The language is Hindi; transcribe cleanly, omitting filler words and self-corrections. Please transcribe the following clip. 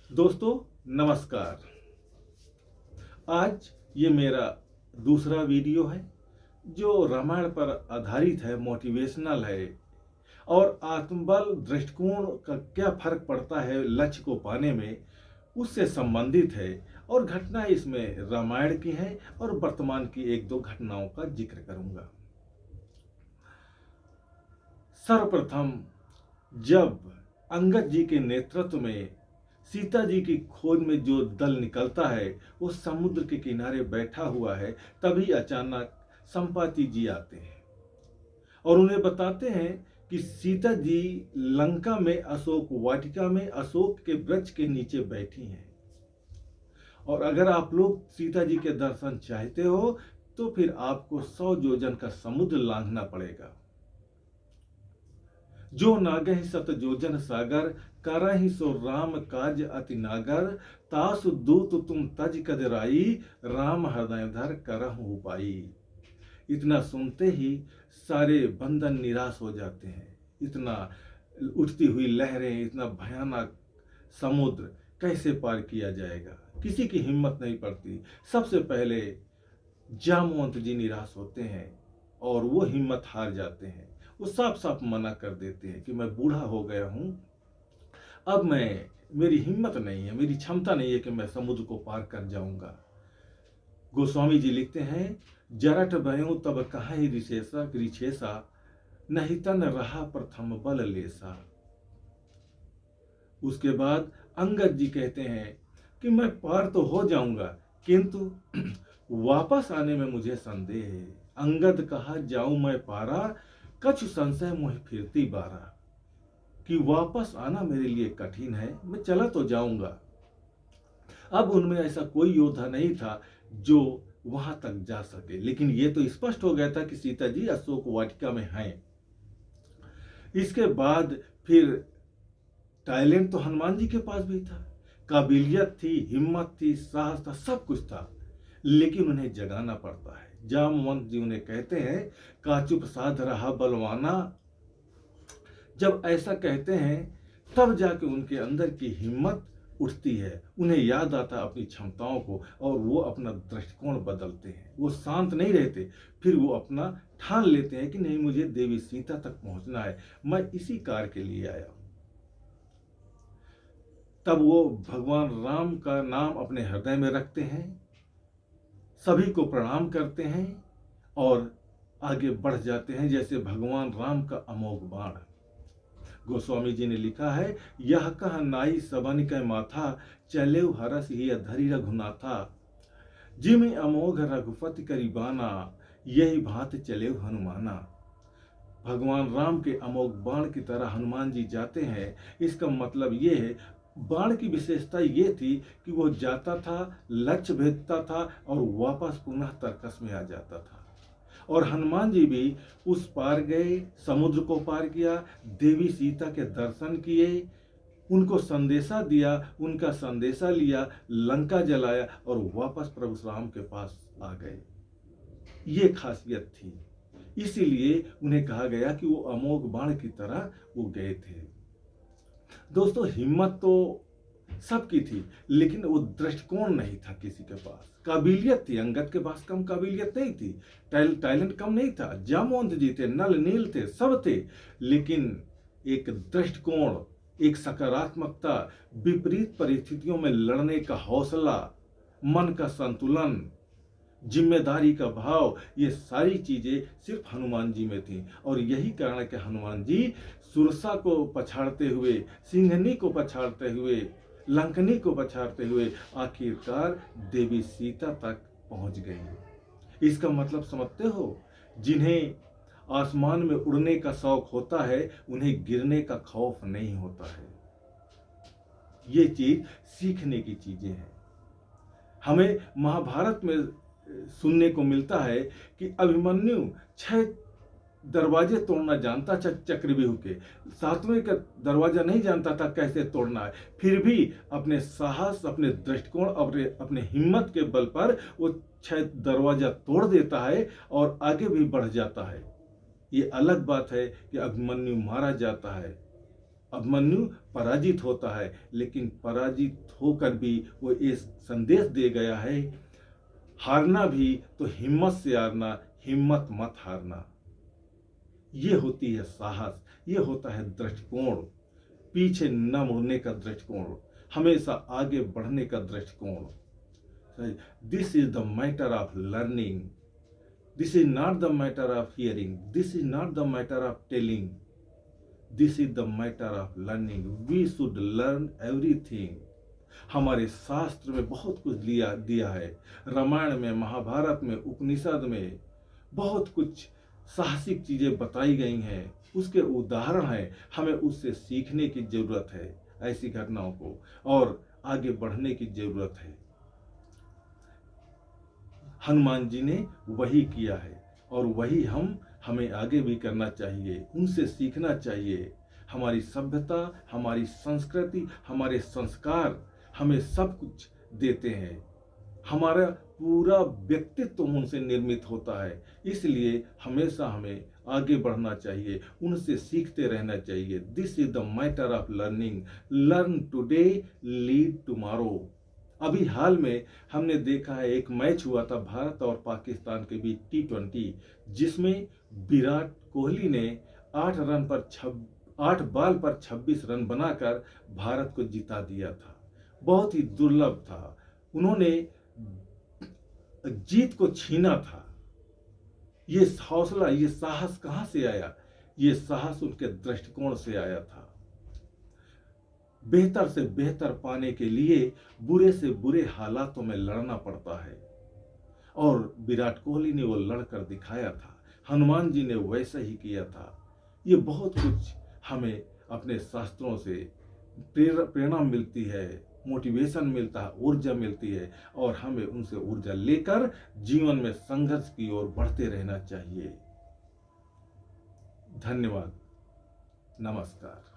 दोस्तों नमस्कार। आज ये मेरा दूसरा वीडियो है जो रामायण पर आधारित है, मोटिवेशनल है और आत्मबल दृष्टिकोण का क्या फर्क पड़ता है लक्ष्य को पाने में, उससे संबंधित है। और घटना इसमें रामायण की है और वर्तमान की एक दो घटनाओं का जिक्र करूंगा। सर्वप्रथम जब अंगद जी के नेतृत्व में सीता जी की खोज में जो दल निकलता है वो समुद्र के किनारे बैठा हुआ है, तभी अचानक संपाति जी आते हैं और उन्हें बताते हैं कि सीता जी लंका में अशोक वाटिका में अशोक के वृक्ष के नीचे बैठी हैं और अगर आप लोग सीता जी के दर्शन चाहते हो तो फिर आपको 100 योजन का समुद्र लांघना पड़ेगा। जो नागहि सत जोजन सागर, करहि सो राम काज अति नागर, तासु दूत तुम तज कदराई, राम हृदय धर करहु उपाई। इतना सुनते ही सारे बंधन निराश हो जाते हैं। इतना उठती हुई लहरें, इतना भयानक समुद्र कैसे पार किया जाएगा, किसी की हिम्मत नहीं पड़ती। सबसे पहले जामवंत जी निराश होते हैं और वो हिम्मत हार जाते हैं। वो साफ साफ मना कर देते हैं कि मैं बूढ़ा हो गया हूं, अब मेरी हिम्मत नहीं है, मेरी क्षमता नहीं है कि मैं समुद्र को पार कर जाऊंगा। गोस्वामी जी लिखते हैं, जरठ भयो तब कहाँ ही रिछेसा, नहीं तन रहा प्रथम बल लेसा। उसके बाद अंगद जी कहते हैं कि मैं पार तो हो जाऊंगा किंतु वापस आने में मुझे संदेह है। अंगद कहा, जाऊं मैं पारा, कछु संशय मोहि फिरती बारा। कि वापस आना मेरे लिए कठिन है, मैं चला तो जाऊंगा। अब उनमें ऐसा कोई योद्धा नहीं था जो वहां तक जा सके, लेकिन यह तो स्पष्ट हो गया था कि सीता जी अशोक वाटिका में हैं। इसके बाद फिर टैलेंट तो हनुमान जी के पास भी था, काबिलियत थी, हिम्मत थी, साहस था, सब कुछ था, लेकिन उन्हें जगाना पड़ता है। जामवंत जी उन्हें कहते हैं, काचुप साध रहा बलवाना। जब ऐसा कहते हैं तब जाके उनके अंदर की हिम्मत उठती है, उन्हें याद आता अपनी क्षमताओं को और वो अपना दृष्टिकोण बदलते हैं। वो शांत नहीं रहते, फिर वो अपना ठान लेते हैं कि नहीं, मुझे देवी सीता तक पहुंचना है, मैं इसी कार्य के लिए आया हूं। तब वो भगवान राम का नाम अपने हृदय में रखते हैं, सभी को प्रणाम करते हैं और आगे बढ़ जाते हैं जैसे भगवान राम का अमोघ बाण। गोस्वामी जी ने लिखा है, यह कह नाई सबन के माथा, चले हरस ही धरी रघुनाथा। जिमि अमोघ रघुपति करीबाना, यही भांत चले हनुमाना। भगवान राम के अमोघ बाण की तरह हनुमान जी जाते हैं। इसका मतलब ये है, बाण की विशेषता ये थी कि वो जाता था, लक्ष्य भेदता था और वापस पुनः तर्कस में आ जाता था। और हनुमान जी भी उस पार गए, समुद्र को पार किया, देवी सीता के दर्शन किए, उनको संदेशा दिया, उनका संदेशा लिया, लंका जलाया और वापस प्रभु राम के पास आ गए। ये खासियत थी, इसीलिए उन्हें कहा गया कि वो अमोघ बाण की तरह वो गए थे। दोस्तों, हिम्मत तो सबकी थी, लेकिन वो दृष्टिकोण नहीं था किसी के पास। काबिलियत थी, अंगद के पास कम काबिलियत नहीं थी, टैलेंट कम नहीं था, जामवंत जी थे, नल नील थे, सब थे, लेकिन एक दृष्टिकोण, एक सकारात्मकता, विपरीत परिस्थितियों में लड़ने का हौसला, मन का संतुलन, जिम्मेदारी का भाव, ये सारी चीजें सिर्फ हनुमान जी में थी। और यही कारण है कि हनुमान जी सुरसा को पछाड़ते हुए, सिंहनी को पछाड़ते हुए, लंकनी को पछाड़ते हुए आखिरकार देवी सीता तक पहुंच गए। इसका मतलब समझते हो, जिन्हें आसमान में उड़ने का शौक होता है उन्हें गिरने का खौफ नहीं होता है। ये चीज सीखने की चीजें हैं। हमें महाभारत में सुनने को मिलता है कि अभिमन्यु 6 दरवाजे तोड़ना जानता था, चक्रव्यूह के 7वें का दरवाजा नहीं जानता था कैसे तोड़ना है, फिर भी अपने साहस, अपने दृष्टिकोण, अपने हिम्मत के बल पर वो 6 दरवाजा तोड़ देता है और आगे भी बढ़ जाता है। ये अलग बात है कि अभिमन्यु मारा जाता है, अभिमन्यु पराजित होता है, लेकिन पराजित होकर भी वो ये संदेश दे गया है, हारना भी तो हिम्मत से हारना, हिम्मत मत हारना। ये होती है साहस, ये होता है दृष्टिकोण, पीछे न मुड़ने का दृष्टिकोण, हमेशा आगे बढ़ने का दृष्टिकोण। This is the matter of learning, this is not the matter of hearing, this is not the matter of telling, this is the matter of learning. We should learn everything. हमारे शास्त्र में बहुत कुछ दिया है, रामायण में, महाभारत में, उपनिषद में बहुत कुछ साहसिक चीजें बताई गई हैं, उसके उदाहरण हैं। हमें उससे सीखने की जरूरत है, ऐसी घटनाओं को, और आगे बढ़ने की जरूरत है। हनुमान जी ने वही किया है और वही हमें आगे भी करना चाहिए, उनसे सीखना चाहिए। हमारी सभ्यता, हमारी संस्कृति, हमारे संस्कार हमें सब कुछ देते हैं, हमारा पूरा व्यक्तित्व उनसे निर्मित होता है। इसलिए हमेशा हमें आगे बढ़ना चाहिए, उनसे सीखते रहना चाहिए। This is the matter of learning, learn today lead tomorrow. अभी हाल में हमने देखा है, एक मैच हुआ था भारत और पाकिस्तान के बीच T20, जिसमें विराट कोहली ने 8 बॉल पर 26 रन बनाकर भारत को जिता दिया था। बहुत ही दुर्लभ था, उन्होंने जीत को छीना था। ये हौसला, ये साहस कहां से आया? ये साहस उनके दृष्टिकोण से आया था। बेहतर से बेहतर पाने के लिए बुरे से बुरे हालातों में लड़ना पड़ता है, और विराट कोहली ने वो लड़कर दिखाया था। हनुमान जी ने वैसा ही किया था। ये बहुत कुछ हमें अपने शास्त्रों से प्रेरणा मिलती है, मोटिवेशन मिलता है, ऊर्जा मिलती है, और हमें उनसे ऊर्जा लेकर जीवन में संघर्ष की ओर बढ़ते रहना चाहिए। धन्यवाद, नमस्कार।